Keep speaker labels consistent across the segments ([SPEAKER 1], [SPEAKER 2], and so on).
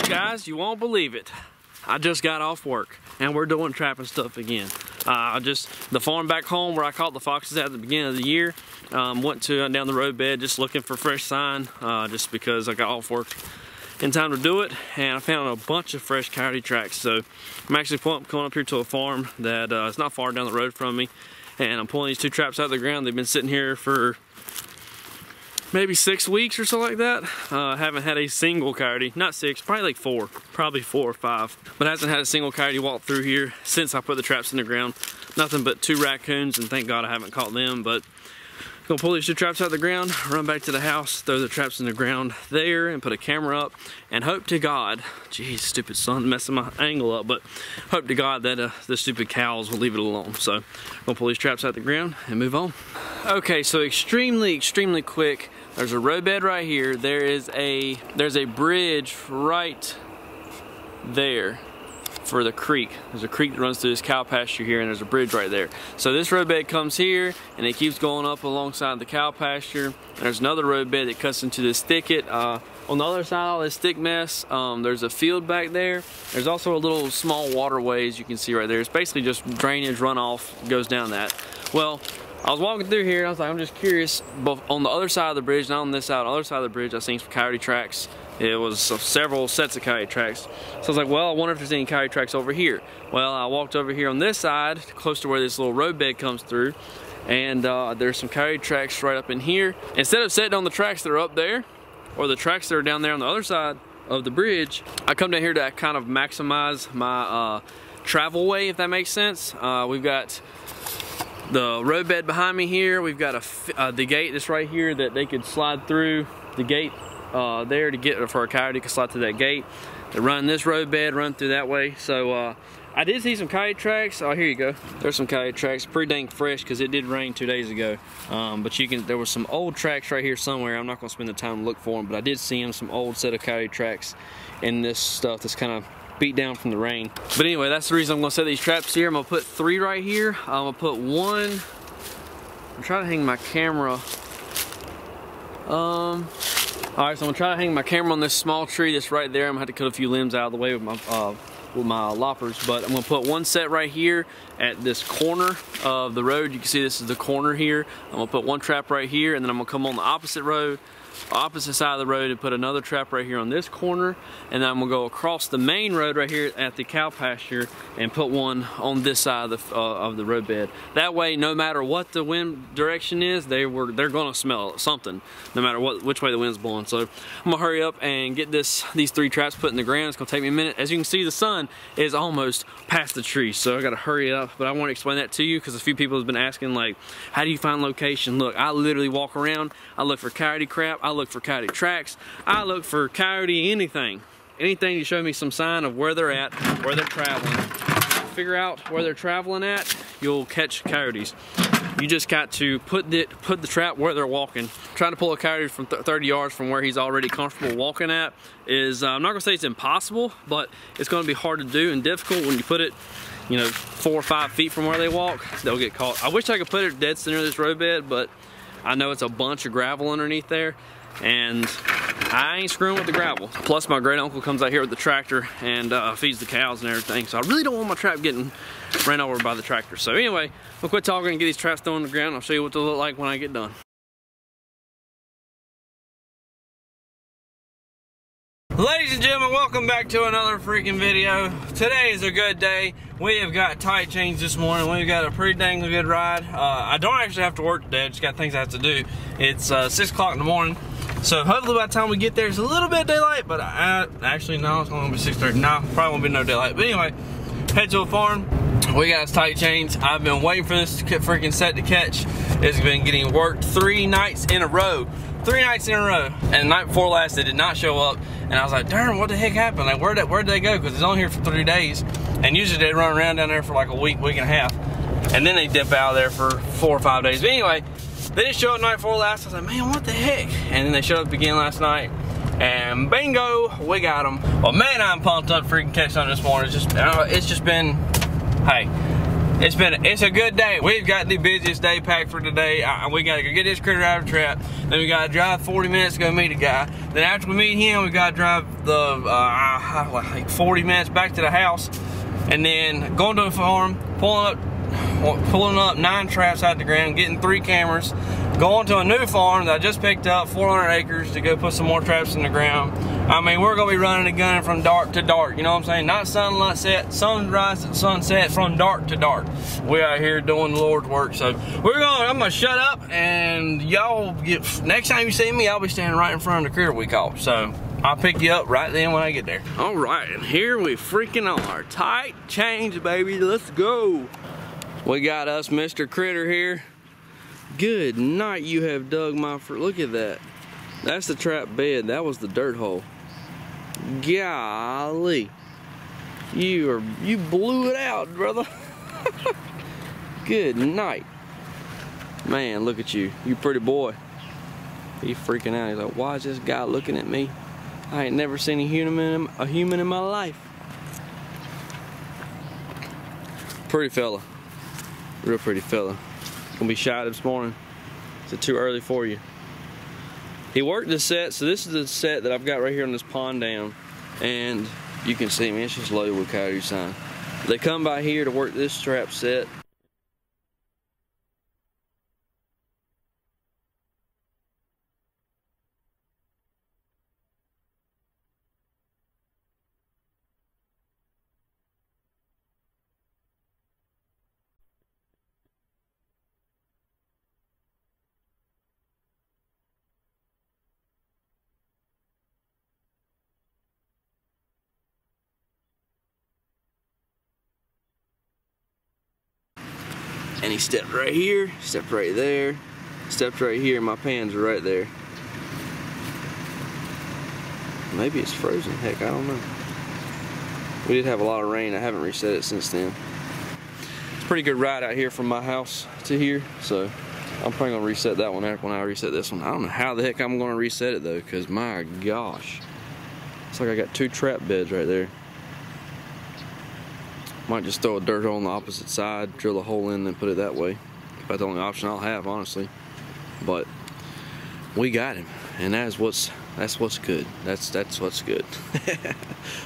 [SPEAKER 1] Guys, you won't believe it. I just got off work and we're doing trapping stuff again. The farm back home where I caught the foxes at the beginning of the year, went to down the roadbed just looking for fresh sign, just because I got off work in time to do it, and I found a bunch of fresh coyote tracks. So I'm actually coming up here to a farm that is not far down the road from me, and I'm pulling these two traps out of the ground. They've been sitting here for maybe 6 weeks or so like that. Haven't had a single coyote, not 6, probably like 4, probably 4 or 5, but hasn't had a single coyote walk through here since I put the traps in the ground. Nothing but 2 raccoons, and thank God I haven't caught them. But I'm gonna pull these 2 traps out of the ground, run back to the house, throw the traps in the ground there, and put a camera up, and hope to God, geez, stupid sun messing my angle up, but hope to God that the stupid cows will leave it alone. So I'm gonna pull these traps out of the ground and move on. Okay, so extremely quick. There's a roadbed right here. There's a bridge right there for the creek. There's a creek that runs through this cow pasture here, and there's a bridge right there. So this roadbed comes here and it keeps going up alongside the cow pasture. And there's another roadbed that cuts into this thicket. On the other side of all this thick mess, there's a field back there. There's also a little small waterways you can see right there. It's basically just drainage runoff goes down that. Well, I was walking through here, I was like, I'm just curious, but on the other side of the bridge, not on this side, on the other side of the bridge, I seen some coyote tracks. It was several sets of coyote tracks. So I was like, well, I wonder if there's any coyote tracks over here. Well, I walked over here on this side, close to where this little roadbed comes through, and there's some coyote tracks right up in here. Instead of sitting on the tracks that are up there, or the tracks that are down there on the other side of the bridge, I come down here to kind of maximize my travel way, if that makes sense. We've got the roadbed behind me here. We've got the gate that's right here that they could slide through the gate there to get, for a coyote to slide through that gate. They run this roadbed, run through that way. So I did see some coyote tracks. Oh, here you go. There's some coyote tracks, pretty dang fresh because it did rain 2 days ago. But there was some old tracks right here somewhere. I'm not gonna spend the time to look for them, but I did see them, some old set of coyote tracks in this stuff that's kind of beat down from the rain. But anyway, that's the reason I'm gonna set these traps here. I'm gonna put 3 right here. I'm gonna put 1. I'm trying to hang my camera. All right, so I'm gonna try to hang my camera on this small tree that's right there. I'm gonna have to cut a few limbs out of the way with my loppers, but I'm gonna put 1 set right here at this corner of the road. You can see this is the corner here. I'm gonna put 1 trap right here, and then I'm gonna come on the opposite side of the road and put another trap right here on this corner, and then I'm gonna go across the main road right here at the cow pasture and put 1 on this side of the roadbed. That way, no matter what the wind direction is, they're gonna smell something, no matter which way the wind's blowing. So I'm gonna hurry up and get these 3 traps put in the ground. It's gonna take me a minute. As you can see, the sun is almost past the tree, so I gotta hurry up. But I want to explain that to you because a few people have been asking, like, how do you find location? Look, I literally walk around. I look for coyote crap. I look for coyote tracks. I look for coyote anything to show me some sign of where they're at, where they're traveling. Figure out where they're traveling at, you'll catch coyotes. You just got to put the trap where they're walking. Trying to pull a coyote from 30 yards from where he's already comfortable walking at is, I'm not gonna say it's impossible, but it's gonna be hard to do and difficult when you put it, 4 or 5 feet from where they walk. They'll get caught. I wish I could put it dead center of this roadbed, but I know it's a bunch of gravel underneath there, and I ain't screwing with the gravel. Plus my great uncle comes out here with the tractor and feeds the cows and everything, so I really don't want my trap getting ran over by the tractor. So anyway, we'll quit talking and get these traps thrown on the ground. I'll show you what they look like when I get done. Ladies and gentlemen, welcome back to another freaking video. Today is a good day. We have got tight chains this morning. We've got a pretty dang good ride. I don't actually have to work today. I just got things I have to do. It's 6 o'clock in the morning. So hopefully by the time we get there, it's a little bit daylight, but actually no, it's only gonna be 6:30. No, probably won't be no daylight. But anyway, head to a farm. We got tight chains. I've been waiting for this freaking set to catch. It's been getting worked 3 nights in a row. 3 nights in a row. And the night before last, they did not show up. And I was like, darn, what the heck happened? Like, where'd they go? Because it's only here for 3 days. And usually they run around down there for like a week and a half. And then they dip out of there for 4 or 5 days. But anyway, they didn't show up the night before last. I was like, man, what the heck? And then they showed up again last night. And bingo, we got them. Well, man, I'm pumped up freaking catch on this morning. It's just been, hey, it's a good day. We've got the busiest day packed for today. We gotta go get this critter out of the trap. Then we gotta drive 40 minutes to go meet a guy. Then after we meet him, we gotta drive the like 40 minutes back to the house, and then going to the farm, pulling up 9 traps out the ground, getting 3 cameras, going to a new farm that I just picked up, 400 acres, to go put some more traps in the ground. I mean, we're gonna be running and gunning from dark to dark, you know what I'm saying? Not sunset, sunrise to sunset, from dark to dark. We're out here doing the Lord's work. So I'm gonna shut up, and y'all next time you see me, I'll be standing right in front of the critter we caught. So I'll pick you up right then when I get there. All right, and here we freaking are. Tight change, baby, let's go. We got us Mr. Critter here. Good night, you have dug my fruit. Look at that. That's the trap bed. That was the dirt hole. Golly. You blew it out, brother. Good night. Man, look at you. You pretty boy. He's freaking out. He's like, why is this guy looking at me? I ain't never seen a human in my life. Pretty fella. Real pretty fella. Gonna be shy this morning. Is it too early for you? He worked this set, so this is the set that I've got right here on this pond down, and you can see me, it's just loaded with coyote sign. They come by here to work this trap set. And he stepped right here, stepped right there, stepped right here, my pans are right there. Maybe it's frozen, heck, I don't know. We did have a lot of rain, I haven't reset it since then. It's a pretty good ride out here from my house to here, so I'm probably gonna reset that one when I reset this one. I don't know how the heck I'm gonna reset it though, because my gosh. It's like I got 2 trap beds right there. Might just throw a dirt hole on the opposite side, drill a hole in, and put it that way. About the only option I'll have, honestly. But we got him, and that's what's good. That's what's good.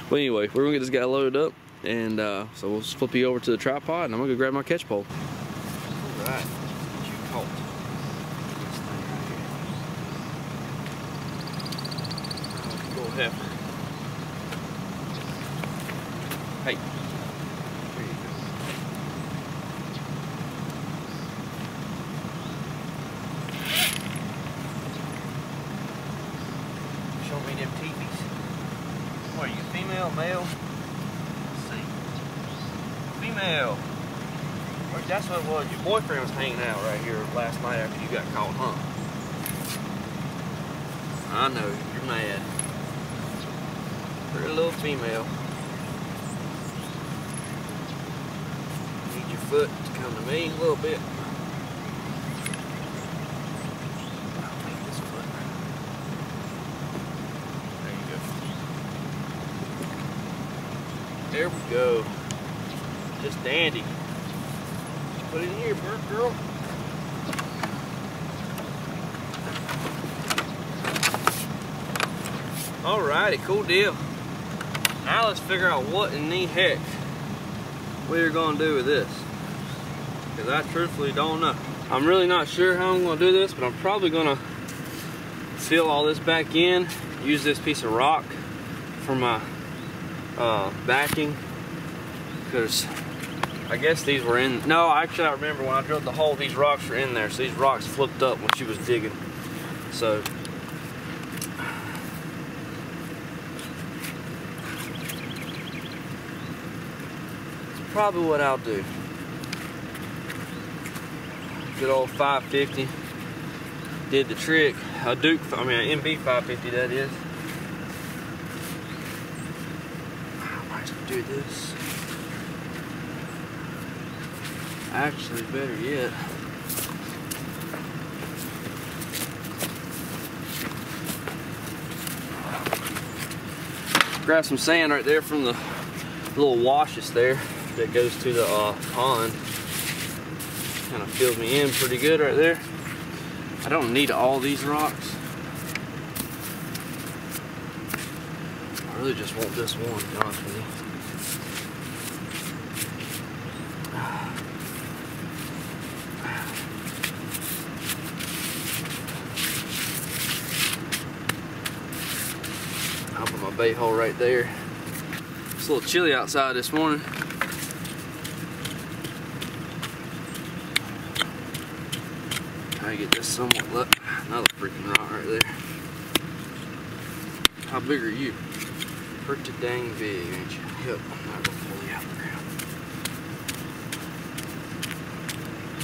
[SPEAKER 1] But anyway, we're gonna get this guy loaded up, and so we'll flip you over to the tripod, and I'm gonna go grab my catch pole. All right, what you caught? This thing right here. Little heifer. Hey. Show me them teepees. What are you, female, male? Let's see. Female. That's what it was. Your boyfriend was hanging out right here last night after you got caught, huh? I know, you're mad. Pretty little female. Need your foot to come to me a little bit. There we go. Just dandy. Put it in here, girl. Alrighty, cool deal. Now let's figure out what in the heck we're gonna do with this. Because I truthfully don't know. I'm really not sure how I'm gonna do this, but I'm probably gonna fill all this back in, use this piece of rock for my backing, because I guess these were in, no, actually I remember when I drilled the hole, these rocks were in there, so these rocks flipped up when she was digging. So it's probably what I'll do. Good old 550 did the trick. A Duke, I mean an MB 550 that is. Do this. Actually, better yet, Grab some sand right there from the little washes there that goes to the pond. Kind of fills me in pretty good right there. I don't need all these rocks. I really just want this one, to be honest with you. I'll put my bait hole right there. It's a little chilly outside this morning. Try to get this somewhat left. Another freaking rock right there. How big are you? Pretty dang big, ain't you? Yep, I'm not gonna pull you out of the ground.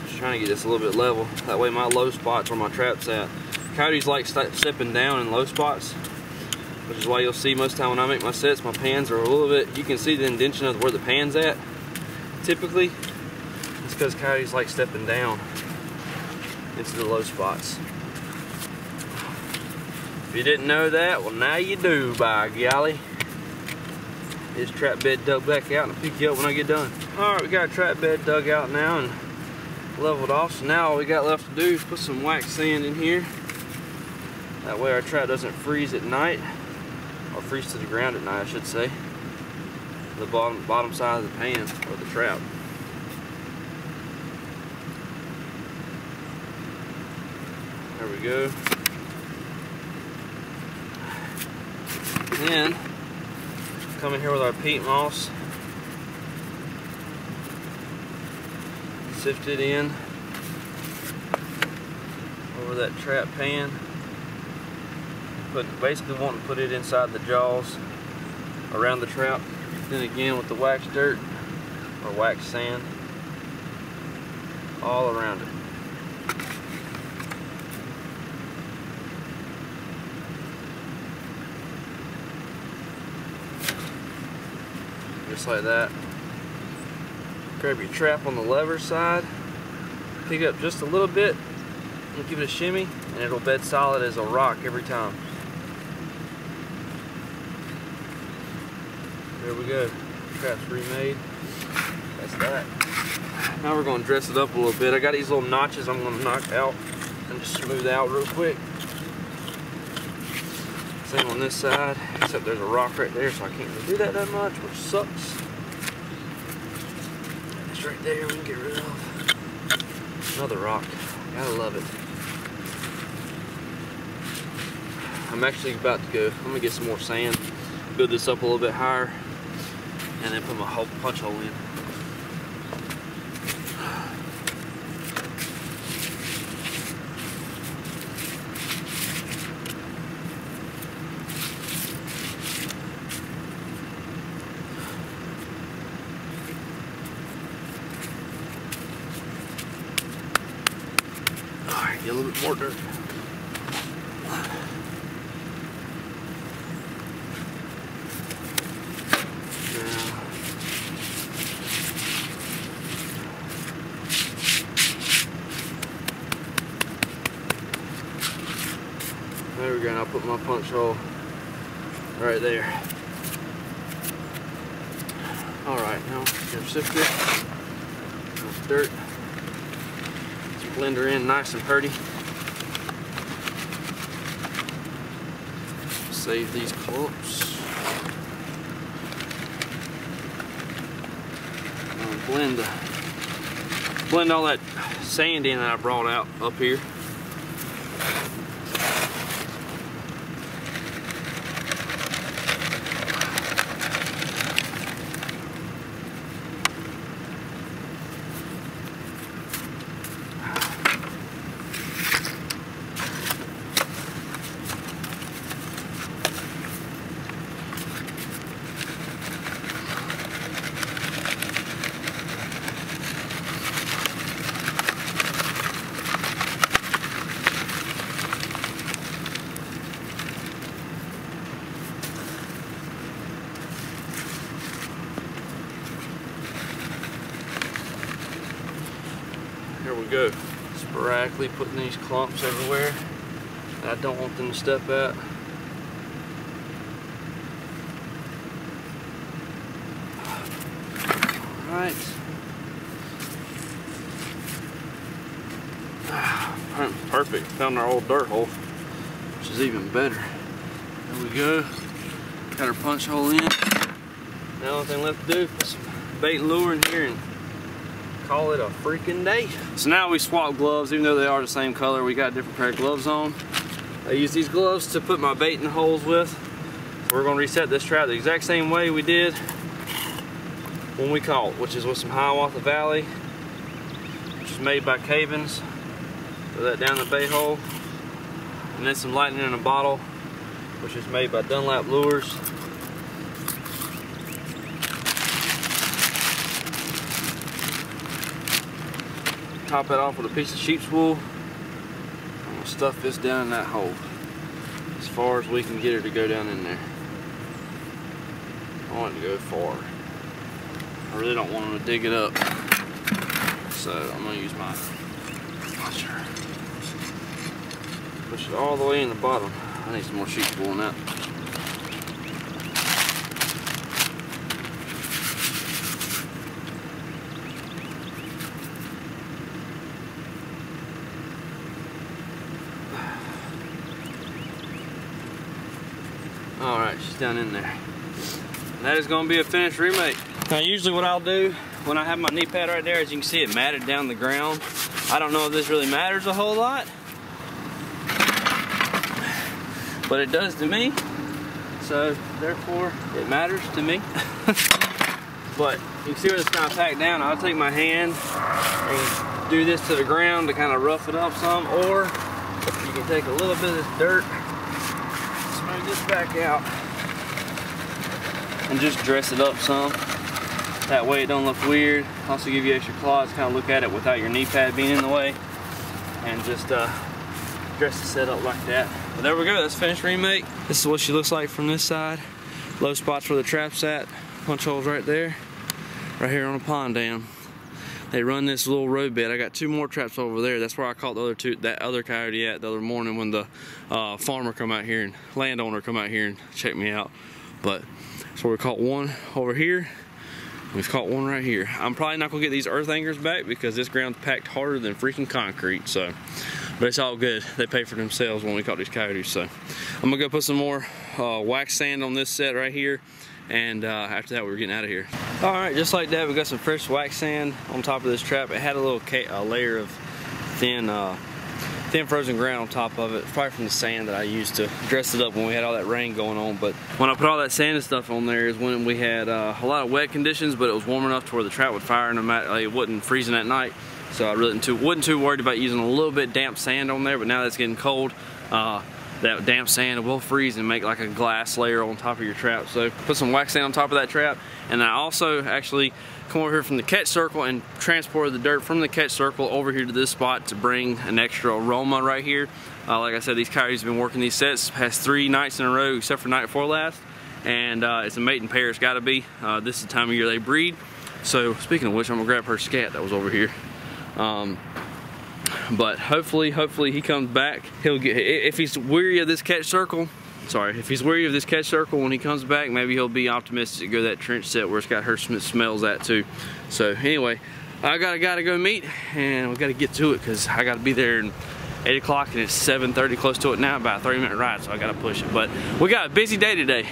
[SPEAKER 1] Just trying to get this a little bit level. That way my low spots where my trap's at. Coyotes like stepping down in low spots, which is why you'll see most of the time when I make my sets, my pans are a little bit, you can see the indentation of where the pan's at. Typically, it's because coyotes like stepping down into the low spots. If you didn't know that, well now you do, by golly. This trap bed dug back out and I'll pick you up when I get done. Alright, we got a trap bed dug out now and leveled off, so now all we got left to do is put some wax sand in here. That way our trap doesn't freeze at night, or freeze to the ground at night I should say. The bottom side of the pan, or the trap. There we go. Then come in here with our peat moss, sift it in over that trap pan. Basically wanting to put it inside the jaws around the trap. Then again with the wax dirt or wax sand all around it. Just like that. Grab your trap on the lever side, pick it up just a little bit, and give it a shimmy, and it'll bed solid as a rock every time. There we go. Trap's remade. That's that. Now we're going to dress it up a little bit. I got these little notches I'm going to knock out and just smooth out real quick. Same on this side, except there's a rock right there, so I can't really do that much, which sucks. It's right there we can get rid of. Another rock. Gotta love it. I'm actually about to go, I'm gonna get some more sand, build this up a little bit higher, and then put my punch hole in. Alright, get a little bit more dirt. There we go, and I'll put my punch hole right there. Alright, now your sifter, enough dirt. Let's blend her in nice and pretty. Save these clumps. Blend all that sand in that I brought out up here. Here we go, sporadically putting these clumps everywhere that I don't want them to step at.
[SPEAKER 2] right. Perfect. Found our old dirt hole, which is even better. There we go. Got our punch hole in. Now the only thing left to do is put some bait and lure in here and call it a freaking day. So now we swap gloves, even though they are the same color. We got a different pair of gloves on. I use these gloves to put my bait in the holes with. So we're gonna reset this trap the exact same way we did when we caught, which is with some Hiawatha Valley, which is made by Cavens. Throw that down the bait hole. And then some lightning in a bottle, which is made by Dunlap Lures. Top that off with a piece of sheep's wool. I'm gonna stuff this down in that hole as far as we can get her to go down in there. I want it to go far. I really don't want them to dig it up, so I'm gonna use my washer. Push it all the way in the bottom. I need some more sheep's wool in that. Alright, she's down in there. And that is going to be a finished remake. Now usually what I'll do when I have my knee pad right there, as you can see, it matted down the ground. I don't know if this really matters a whole lot, but it does to me, so therefore it matters to me. But you can see where it's kind of packed down. I'll take my hand and do this to the ground to kind of rough it up some, or you can take a little bit of this dirt, smooth this back out, and just dress it up some. That way it don't look weird. Also give you extra claws to kind of look at it without your knee pad being in the way, and just dress the setup like that. But there we go, that's finished remake. This is what she looks like from this side. Low spots where the trap's at. Punch holes right there. Right here on the pond dam. They run this little road bed. I got 2 more traps over there. That's where I caught the other 2, that other coyote at the other morning when the farmer come out here and landowner come out here and check me out. But so we caught one over here. We've caught one right here. I'm probably not gonna get these earth anchors back because this ground's packed harder than freaking concrete. So, but it's all good. They pay for themselves when we caught these coyotes. So I'm gonna go put some more wax sand on this set right here. And after that, we're getting out of here. All right, just like that, we got some fresh wax sand on top of this trap. It had a little layer of thin frozen ground on top of it, probably from the sand that I used to dress it up when we had all that rain going on. But when I put all that sand and stuff on there is when we had a lot of wet conditions, but it was warm enough to where the trap would fire and it wasn't freezing at night. So I really wasn't too worried about using a little bit damp sand on there. But now that it's getting cold, that damp sand will freeze and make like a glass layer on top of your trap. So put some wax sand on top of that trap. And I also actually come over here from the catch circle and transported the dirt from the catch circle over here to this spot to bring an extra aroma right here. Like I said, these coyotes have been working these sets past 3 nights in a row except for night before last. And it's a mating pair, it's gotta be. This is the time of year they breed. So speaking of which, I'm gonna grab her scat that was over here. But hopefully he comes back. He'll get, if he's weary of this catch circle, if he's weary of this catch circle when he comes back, maybe he'll be optimistic to go to that trench set where it's got her smells at too. So anyway, I gotta go meet, and we gotta get to it because I gotta be there in 8 o'clock and it's 7:30, close to it now, about a 30-minute ride, so I gotta push it. But we got a busy day today.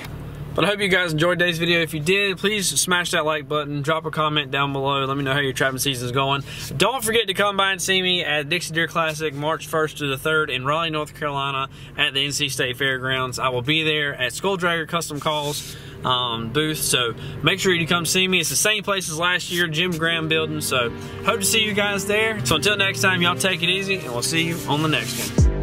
[SPEAKER 2] But I hope you guys enjoyed today's video. If you did, please smash that like button, drop a comment down below, let me know how your trapping season is going. Don't forget to come by and see me at Dixie Deer Classic March 1st to the 3rd in Raleigh, North Carolina at the NC State Fairgrounds. I will be there at Skull Dragger Custom Calls booth, so make sure you come see me. It's the same place as last year, Jim Graham building, so hope to see you guys there. So until next time, y'all take it easy, and we'll see you on the next one.